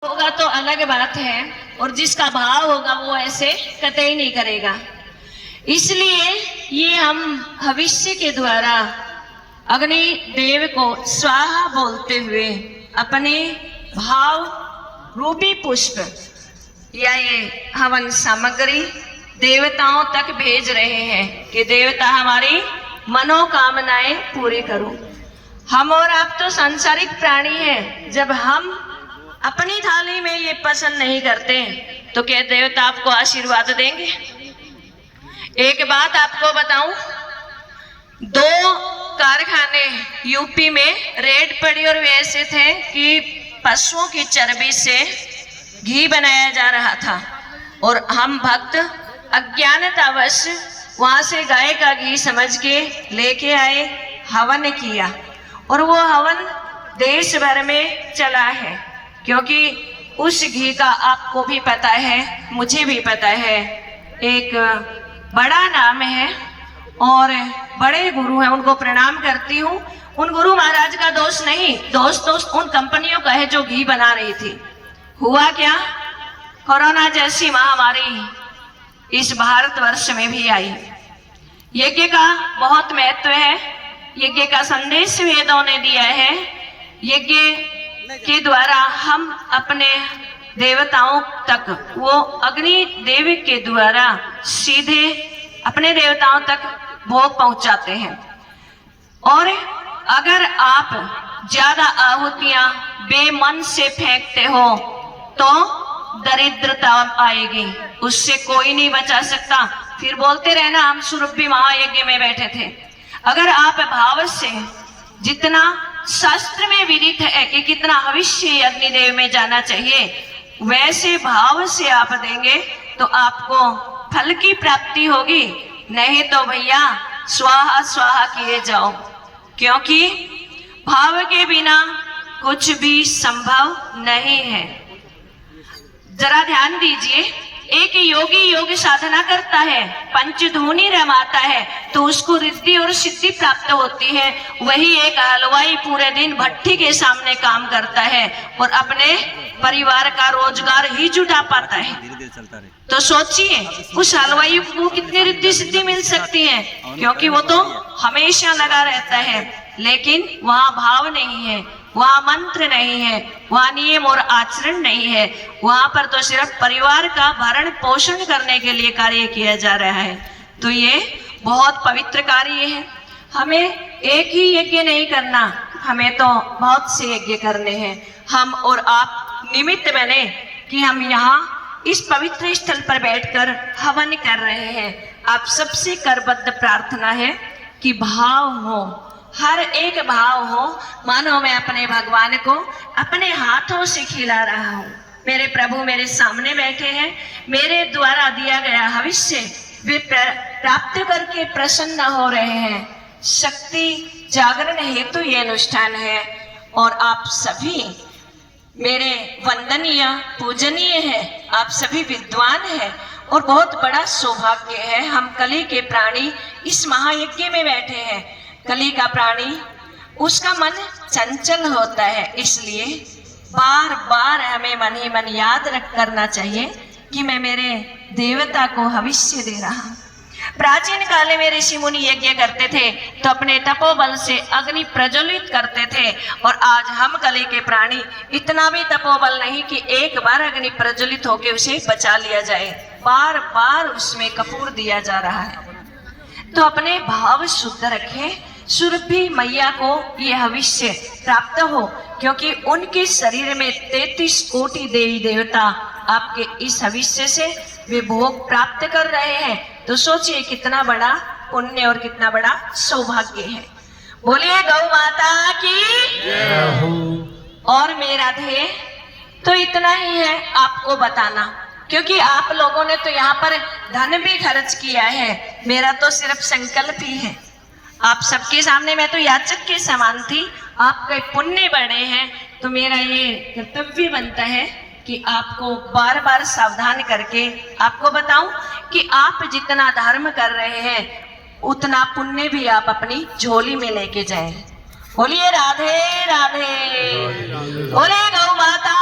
होगा तो अलग बात है, और जिसका भाव होगा वो ऐसे कतई नहीं करेगा। इसलिए ये हम भविष्य के द्वारा अग्नि देव को स्वाहा बोलते हुए अपने भाव रूपी पुष्प या ये हवन सामग्री देवताओं तक भेज रहे हैं कि देवता हमारी मनोकामनाएं पूरी करो। हम और आप तो सांसारिक प्राणी हैं। जब हम अपनी थाली में ये पसंद नहीं करते तो क्या देवता आपको आशीर्वाद देंगे? एक बात आपको बताऊं, 2 कारखाने यूपी में रेड पड़ी और वे ऐसे थे कि पशुओं की चर्बी से घी बनाया जा रहा था, और हम भक्त अज्ञानतावश वहां से गाय का घी समझ के लेके आए, हवन किया, और वो हवन देश भर में चला है। क्योंकि उस घी का आपको भी पता है, मुझे भी पता है, एक बड़ा नाम है और बड़े गुरु हैं, उनको प्रणाम करती हूँ। उन गुरु महाराज का दोष नहीं, दोष उन कंपनियों का है जो घी बना रही थी। हुआ क्या, कोरोना जैसी महामारी इस भारतवर्ष में भी आई। यज्ञ का बहुत महत्व है, यज्ञ का संदेश वेदों ने दिया है। यज्ञ के द्वारा हम अपने देवताओं तक, वो अग्नि देव के द्वारा सीधे अपने देवताओं तक भोग पहुंचाते हैं। और अगर आप ज्यादा आहुतियां बेमन से फेंकते हो तो दरिद्रता आएगी, उससे कोई नहीं बचा सकता। फिर बोलते रहना हम सुरभि महायज्ञ में बैठे थे। अगर आप भाव से, जितना शास्त्र में विदित है कि कितना भविष्य अग्निदेव में जाना चाहिए, वैसे भाव से आप देंगे तो आपको फल की प्राप्ति होगी। नहीं तो भैया स्वाहा स्वाहा किए जाओ, क्योंकि भाव के बिना कुछ भी संभव नहीं है। जरा ध्यान दीजिए, एक योगी योग साधना करता है, पंचधूनी रमाता है तो उसको रिद्धि और सिद्धि प्राप्त होती है। वही एक हलवाई पूरे दिन भट्टी के सामने काम करता है और अपने परिवार का रोजगार ही जुटा पाता है। तो सोचिए उस हलवाई को कितनी रिद्धि सिद्धि मिल सकती है, क्योंकि वो तो हमेशा लगा रहता है। लेकिन वहाँ भाव नहीं है, वहाँ मंत्र नहीं है, वहाँ नियम और आचरण नहीं है। वहाँ पर तो सिर्फ परिवार का भरण पोषण करने के लिए कार्य किया जा रहा है। तो ये बहुत पवित्र कार्य है। हमें एक ही यज्ञ नहीं करना, हमें तो बहुत से यज्ञ करने हैं। हम और आप निमित्त बने कि हम यहाँ इस पवित्र स्थल पर बैठकर हवन कर रहे हैं। आप सबसे करबद्ध प्रार्थना है कि भाव हो, हर एक भाव हो, मानो मैं अपने भगवान को अपने हाथों से खिला रहा हूँ। मेरे प्रभु मेरे सामने बैठे हैं, मेरे द्वारा दिया गया भविष्य वे प्राप्त करके प्रसन्न हो रहे हैं। शक्ति जागरण हेतु ये अनुष्ठान है और आप सभी मेरे वंदनीय पूजनीय है, आप सभी विद्वान हैं और बहुत बड़ा सौभाग्य है। हम कली के प्राणी इस महायज्ञ में बैठे हैं। कली का प्राणी, उसका मन चंचल होता है, इसलिए बार बार हमें मन ही मन याद करना चाहिए कि मैं मेरे देवता को भविष्य दे रहा हूँ। प्राचीन काल में ऋषि मुनि यज्ञ करते थे तो अपने तपोबल से अग्नि प्रज्वलित करते थे, और आज हम कली के प्राणी इतना भी तपोबल नहीं कि एक बार अग्नि प्रज्वलित होकर उसे बचा लिया जाए, बार बार उसमें कपूर दिया जा रहा है। तो अपने भाव शुद्ध रखें, सुरभि मैया को यह भविष्य प्राप्त हो, क्योंकि उनके शरीर में 33 कोटि देवी देवता आपके इस भविष्य से वे भोग प्राप्त कर रहे हैं। तो सोचिए कितना बड़ा पुण्य और कितना बड़ा सौभाग्य है। बोलिए गौ माता की। और मेरा ध्येय तो इतना ही है आपको बताना, क्योंकि आप लोगों ने तो यहाँ पर धन भी खर्च किया है, मेरा तो सिर्फ संकल्प ही है। आप सबके सामने मैं तो याचक के समान थी, आपके पुण्य बढ़े हैं, तो मेरा ये कर्तव्य बनता है कि आपको बार बार सावधान करके आपको बताऊं कि आप जितना धर्म कर रहे हैं उतना पुण्य भी आप अपनी झोली में लेके जाएं। बोलिए राधे राधे, बोले गौ माता